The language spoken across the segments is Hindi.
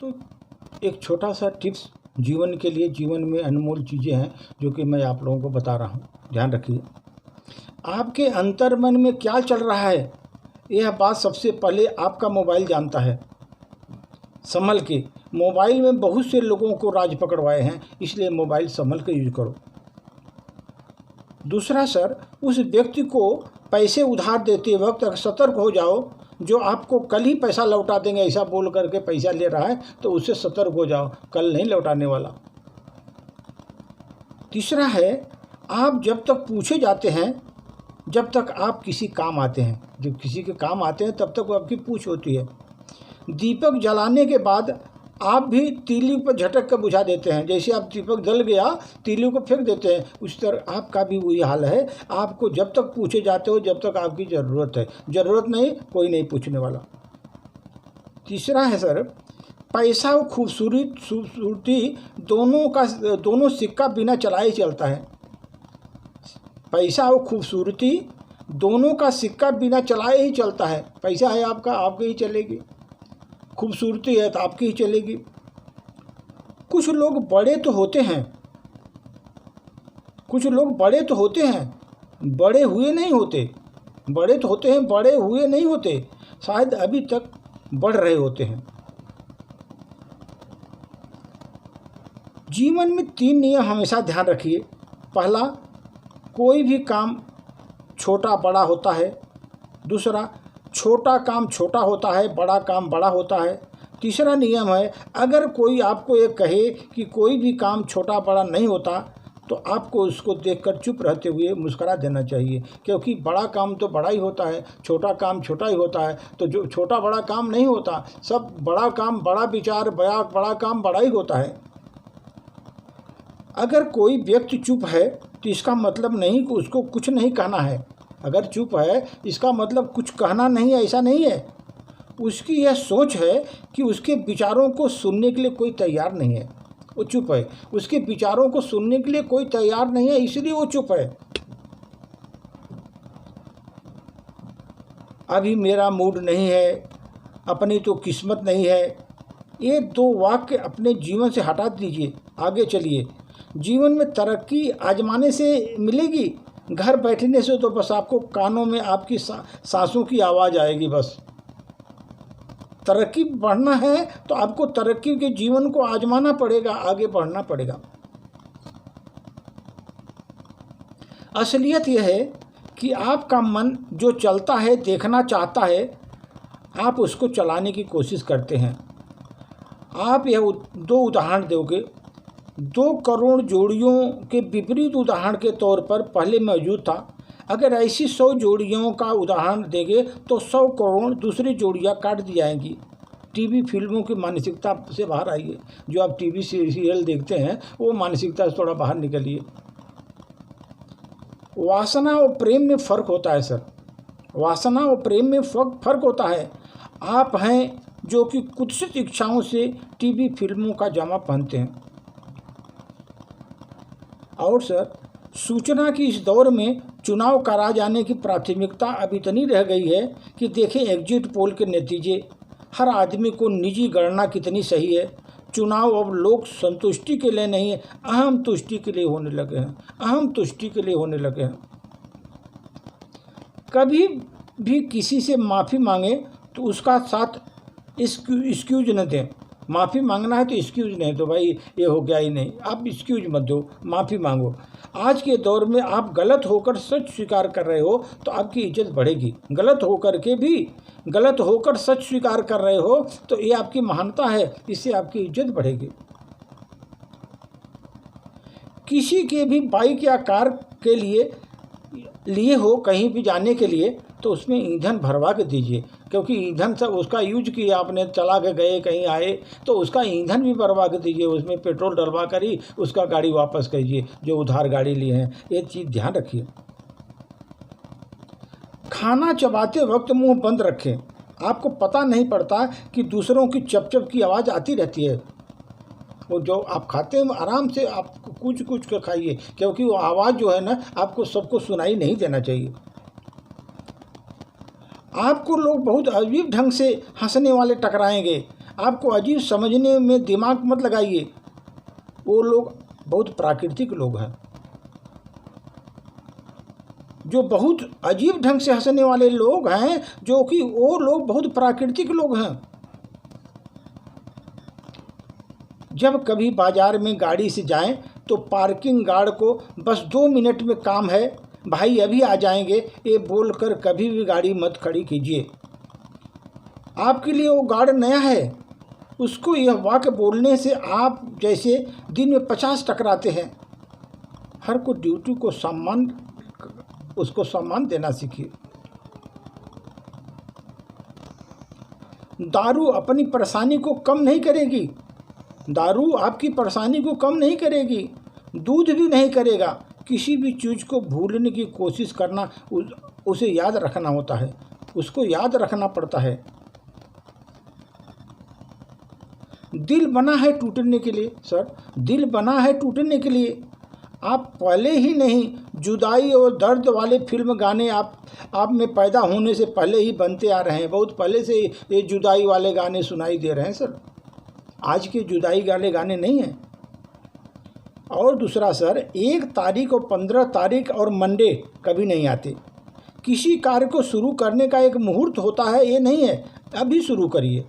तो एक छोटा सा टिप्स जीवन के लिए, जीवन में अनमोल चीज़ें हैं जो कि मैं आप लोगों को बता रहा हूँ। ध्यान रखिए, आपके अंतर्मन में क्या चल रहा है यह बात सबसे पहले आपका मोबाइल जानता है। संभल के, मोबाइल में बहुत से लोगों को राज पकड़वाए हैं, इसलिए मोबाइल संभल के यूज करो। दूसरा सर, उस व्यक्ति को पैसे उधार देते वक्त अगर सतर्क हो जाओ, जो आपको कल ही पैसा लौटा देंगे ऐसा बोल करके पैसा ले रहा है, तो उससे सतर्क हो जाओ, कल नहीं लौटाने वाला। तीसरा है, आप जब तक पूछे जाते हैं, जब तक आप किसी काम आते हैं, जब किसी के काम आते हैं तब तक वो आपकी पूछ होती है। दीपक जलाने के बाद आप भी तीली पर झटक कर बुझा देते हैं। जैसे आप दीपक जल गया, तीली को फेंक देते हैं, उस तरह आपका भी वही हाल है। आपको जब तक पूछे जाते हो, जब तक आपकी ज़रूरत है, ज़रूरत नहीं कोई नहीं पूछने वाला। तीसरा है सर, पैसा और खूबसूरती दोनों सिक्का बिना चलाए ही चलता है। पैसा और खूबसूरती दोनों का सिक्का बिना चलाए ही चलता है। पैसा है आपका, आपकी ही चलेगी, खूबसूरती है तो आपकी ही चलेगी। कुछ लोग बड़े तो होते हैं, कुछ लोग बड़े तो होते हैं, बड़े हुए नहीं होते। बड़े तो होते हैं, बड़े हुए नहीं होते, शायद अभी तक बढ़ रहे होते हैं। जीवन में 3 नियम हमेशा ध्यान रखिए। पहला, कोई भी काम छोटा बड़ा होता है। दूसरा, छोटा काम छोटा होता है, बड़ा काम बड़ा होता है। तीसरा नियम है, अगर कोई आपको ये कहे कि कोई भी काम छोटा बड़ा नहीं होता, तो आपको उसको देखकर चुप रहते हुए मुस्कुरा देना चाहिए, क्योंकि बड़ा काम तो बड़ा ही होता है, छोटा काम छोटा ही होता है। तो जो छोटा बड़ा काम नहीं होता, सब बड़ा काम, बड़ा विचार, बड़ा काम बड़ा ही होता है। अगर कोई व्यक्ति चुप है तो इसका मतलब नहीं कि उसको कुछ नहीं कहना है। अगर चुप है इसका मतलब कुछ कहना नहीं है, ऐसा नहीं है। उसकी यह सोच है कि उसके विचारों को सुनने के लिए कोई तैयार नहीं है, वो चुप है। उसके विचारों को सुनने के लिए कोई तैयार नहीं है, इसलिए वो चुप है। अभी मेरा मूड नहीं है, अपनी तो किस्मत नहीं है, ये 2 वाक्य अपने जीवन से हटा दीजिए, आगे चलिए। जीवन में तरक्की आजमाने से मिलेगी, घर बैठने से तो बस आपको कानों में आपकी सांसों की आवाज़ आएगी। बस तरक्की बढ़ना है तो आपको तरक्की के जीवन को आजमाना पड़ेगा, आगे बढ़ना पड़ेगा। असलियत यह है कि आपका मन जो चलता है, देखना चाहता है, आप उसको चलाने की कोशिश करते हैं। आप यह 2 उदाहरण दोगे, 2 करोड़ जोड़ियों के विपरीत उदाहरण के तौर पर पहले मौजूद था। अगर ऐसी 100 जोड़ियों का उदाहरण देंगे तो 100 करोड़ दूसरी जोड़ियां काट दी जाएंगी। टीवी फिल्मों की मानसिकता से बाहर आइए। जो आप टीवी सीरियल देखते हैं वो मानसिकता से थोड़ा बाहर निकलिए। वासना और प्रेम में फ़र्क होता है सर, वासना और प्रेम में फ़र्क होता है। आप हैं जो कि कुत्सित इच्छाओं से टीवी फिल्मों का जामा पहनते हैं। और सर, सूचना की इस दौर में चुनाव करा जाने की प्राथमिकता अब इतनी रह गई है कि देखें एग्जिट पोल के नतीजे, हर आदमी को निजी गणना कितनी सही है। चुनाव अब लोग संतुष्टि के लिए नहीं, अहम तुष्टि के लिए होने लगे हैं, अहम तुष्टि के लिए होने लगे हैं। कभी भी किसी से माफ़ी मांगे तो उसका साथ एक्सक्यूज न दें। माफ़ी मांगना है तो एक्सक्यूज नहीं, तो भाई ये हो गया ही नहीं, आप एक्सक्यूज मत दो, माफ़ी मांगो। आज के दौर में आप गलत होकर सच स्वीकार कर रहे हो तो आपकी इज्जत बढ़ेगी। गलत होकर सच स्वीकार कर रहे हो तो ये आपकी महानता है, इससे आपकी इज्जत बढ़ेगी। किसी के भी बाइक या कार के लिए हो कहीं भी जाने के लिए, तो उसमें ईंधन भरवा के दीजिए, क्योंकि ईंधन सब उसका यूज किया आपने, चला के गए कहीं आए तो उसका ईंधन भी भरवा के दीजिए, उसमें पेट्रोल डलवा कर ही उसका गाड़ी वापस कीजिए जो उधार गाड़ी लिए हैं। ये चीज़ ध्यान रखिए। खाना चबाते वक्त मुंह बंद रखें। आपको पता नहीं पड़ता कि दूसरों की चप की आवाज़ आती रहती है। वो जो आप खाते हैं आराम से आप कुछ कर खाइए, क्योंकि वो आवाज़ जो है ना आपको सबको सुनाई नहीं देना चाहिए। आपको लोग बहुत अजीब ढंग से हंसने वाले टकराएंगे। आपको अजीब समझने में दिमाग मत लगाइए। वो लोग बहुत प्राकृतिक लोग हैं, जो बहुत अजीब ढंग से हंसने वाले लोग हैं, जो कि वो लोग बहुत प्राकृतिक लोग हैं। जब कभी बाजार में गाड़ी से जाएं तो पार्किंग गार्ड को बस 2 मिनट में काम है, भाई अभी आ जाएंगे, ये बोलकर कभी भी गाड़ी मत खड़ी कीजिए। आपके लिए वो गार्ड नया है, उसको यह वाक्य बोलने से आप जैसे दिन में 50 टकराते हैं। हर को ड्यूटी को उसको सम्मान देना सीखिए। दारू अपनी परेशानी को कम नहीं करेगी, दारू आपकी परेशानी को कम नहीं करेगी, दूध भी नहीं करेगा। किसी भी चीज़ को भूलने की कोशिश करना, उसे याद रखना होता है, उसको याद रखना पड़ता है। दिल बना है टूटने के लिए सर, दिल बना है टूटने के लिए। आप पहले ही नहीं, जुदाई और दर्द वाले फिल्म गाने आप में पैदा होने से पहले ही बनते आ रहे हैं। बहुत पहले से ये जुदाई वाले गाने सुनाई दे रहे हैं सर, आज के जुदाई वाले गाने नहीं हैं। और दूसरा सर, 1 तारीख और 15 तारीख और मंडे कभी नहीं आते। किसी कार्य को शुरू करने का एक मुहूर्त होता है, ये नहीं है अभी शुरू करिए।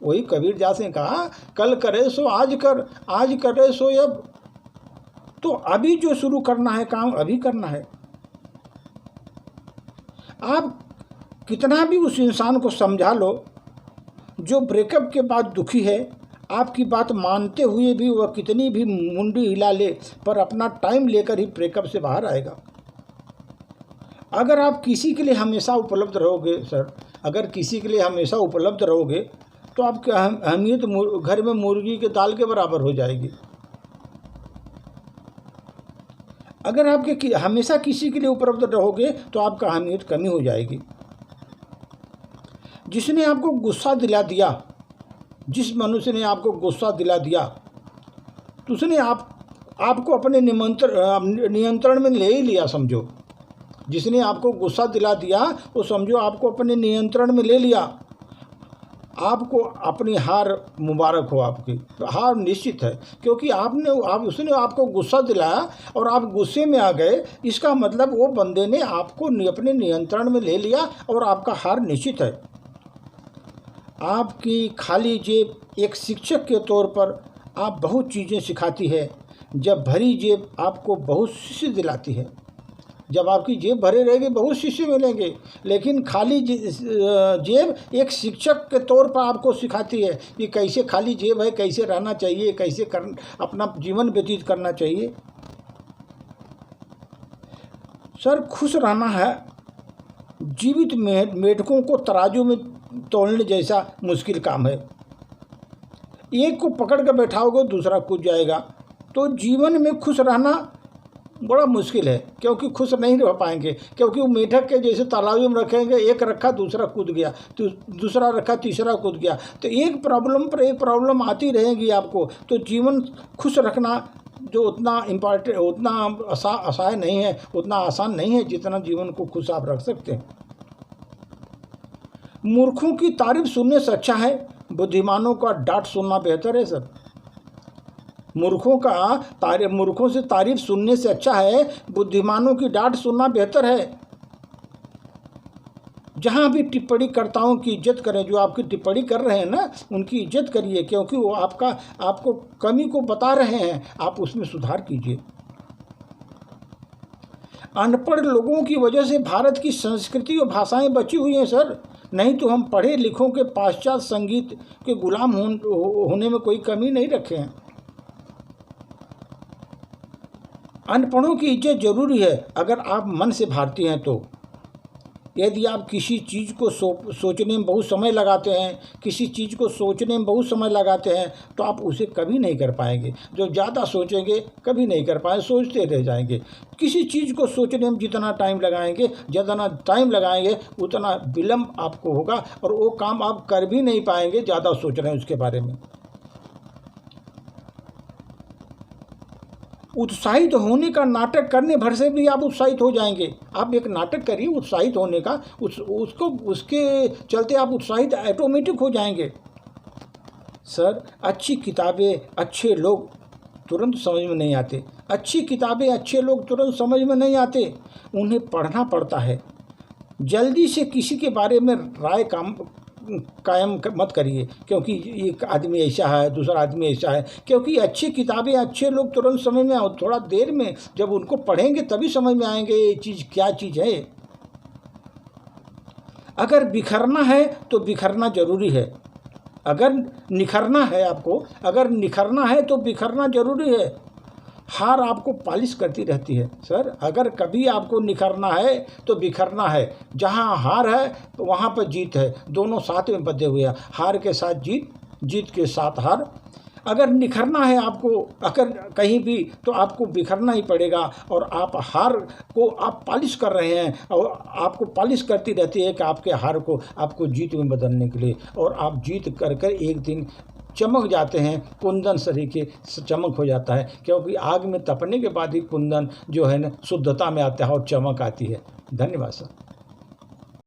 वही कबीर दास ने कहा, कल करे सो आज कर, आज करे सो अब। तो अभी जो शुरू करना है काम अभी करना है। आप कितना भी उस इंसान को समझा लो जो ब्रेकअप के बाद दुखी है, आपकी बात मानते हुए भी वह कितनी भी मुंडी हिला ले, पर अपना टाइम लेकर ही ब्रेकअप से बाहर आएगा। अगर आप किसी के लिए हमेशा उपलब्ध रहोगे सर, अगर किसी के लिए हमेशा उपलब्ध रहोगे तो आपकी अहमियत घर में मुर्गी के दाल के बराबर हो जाएगी। अगर आपके हमेशा किसी के लिए उपलब्ध रहोगे तो आपका अहमियत कमी हो जाएगी। जिसने आपको गुस्सा दिला दिया, जिस मनुष्य ने आपको गुस्सा दिला दिया, तो उसने आपको अपने नियंत्रण में ले ही लिया समझो। जिसने आपको गुस्सा दिला दिया वो समझो आपको अपने नियंत्रण में ले लिया। आपको अपनी हार मुबारक हो, आपकी हार निश्चित है, क्योंकि उसने आपको गुस्सा दिलाया और आप गुस्से में आ गए। इसका मतलब वो बंदे ने आपको अपने नियंत्रण में ले लिया और आपका हार निश्चित है। आपकी खाली जेब एक शिक्षक के तौर पर आप बहुत चीज़ें सिखाती है, जब भरी जेब आपको बहुत शिष्य दिलाती है। जब आपकी जेब भरे रहेगी बहुत शिष्य मिलेंगे, लेकिन खाली जेब एक शिक्षक के तौर पर आपको सिखाती है कि कैसे खाली जेब है, कैसे रहना चाहिए, कैसे अपना जीवन व्यतीत करना चाहिए। सर, खुश रहना है जीवित मेढकों को तराजू में तोलने जैसा मुश्किल काम है। एक को पकड़ कर बैठाओगे दूसरा कूद जाएगा। तो जीवन में खुश रहना बड़ा मुश्किल है, क्योंकि खुश नहीं रह पाएंगे, क्योंकि वो मेढक के जैसे तराजू में रखेंगे, एक रखा दूसरा कूद गया, तो दूसरा रखा तीसरा कूद गया, तो एक प्रॉब्लम पर एक प्रॉब्लम आती रहेगी आपको। तो जीवन खुश रखना जो उतना इम्पॉर्टेंट, उतना आसान नहीं है, उतना आसान नहीं है जितना जीवन को खुश आप रख सकते हैं। मूर्खों की तारीफ सुनने से अच्छा है बुद्धिमानों का डांट सुनना बेहतर है सर। मूर्खों से तारीफ सुनने से अच्छा है बुद्धिमानों की डांट सुनना बेहतर है। जहाँ भी टिप्पणी कर्ताओं की इज्जत करें, जो आपकी टिप्पणी कर रहे हैं ना, उनकी इज्जत करिए, क्योंकि वो आपको कमी को बता रहे हैं, आप उसमें सुधार कीजिए। अनपढ़ लोगों की वजह से भारत की संस्कृति और भाषाएं बची हुई हैं सर, नहीं तो हम पढ़े लिखों के पाश्चात्य संगीत के गुलाम होने में कोई कमी नहीं रखे हैं। अनपढ़ों की इज्जत जरूरी है अगर आप मन से भारतीय हैं तो। यदि आप किसी चीज़ को सोचने में बहुत समय लगाते हैं, किसी चीज़ को सोचने में बहुत समय लगाते हैं, तो आप उसे कभी नहीं कर पाएंगे। जो ज़्यादा सोचेंगे कभी नहीं कर पाएंगे, सोचते रह जाएंगे। किसी चीज़ को सोचने में जितना टाइम लगाएंगे उतना विलम्ब आपको होगा और वो काम आप कर भी नहीं पाएंगे, ज़्यादा सोच रहे हैं उसके बारे में। उत्साहित होने का नाटक करने भर से भी आप उत्साहित हो जाएंगे। आप एक नाटक करिए उत्साहित होने का, उसके चलते आप उत्साहित ऑटोमेटिक हो जाएंगे। सर, अच्छी किताबें अच्छे लोग तुरंत समझ में नहीं आते। अच्छी किताबें अच्छे लोग तुरंत समझ में नहीं आते, उन्हें पढ़ना पड़ता है। जल्दी से किसी के बारे में राय कायम मत करिए, क्योंकि एक आदमी ऐसा है, दूसरा आदमी ऐसा है, क्योंकि अच्छी किताबें अच्छे लोग तुरंत समझ में और थोड़ा देर में जब उनको पढ़ेंगे तभी समझ में आएंगे ये चीज़ क्या चीज़ है। अगर बिखरना है तो बिखरना जरूरी है। अगर निखरना है आपको, अगर निखरना है तो बिखरना जरूरी है। हार आपको पॉलिश करती रहती है। सर, अगर कभी आपको निखरना है तो बिखरना है। जहाँ हार है तो वहाँ पर जीत है, दोनों साथ में बंधे हुए हैं। हार के साथ जीत, जीत के साथ हार। अगर निखरना है आपको, अगर कहीं भी, तो आपको बिखरना ही पड़ेगा। और आप हार को आप पॉलिश कर रहे हैं और आपको पॉलिश करती रहती है कि आपके हार को आपको जीत में बदलने के लिए। और आप जीत कर कर एक दिन चमक जाते हैं, कुंदन सरीखे चमक हो जाता है, क्योंकि आग में तपने के बाद ही कुंदन जो है ना शुद्धता में आता है और चमक आती है। धन्यवाद सर।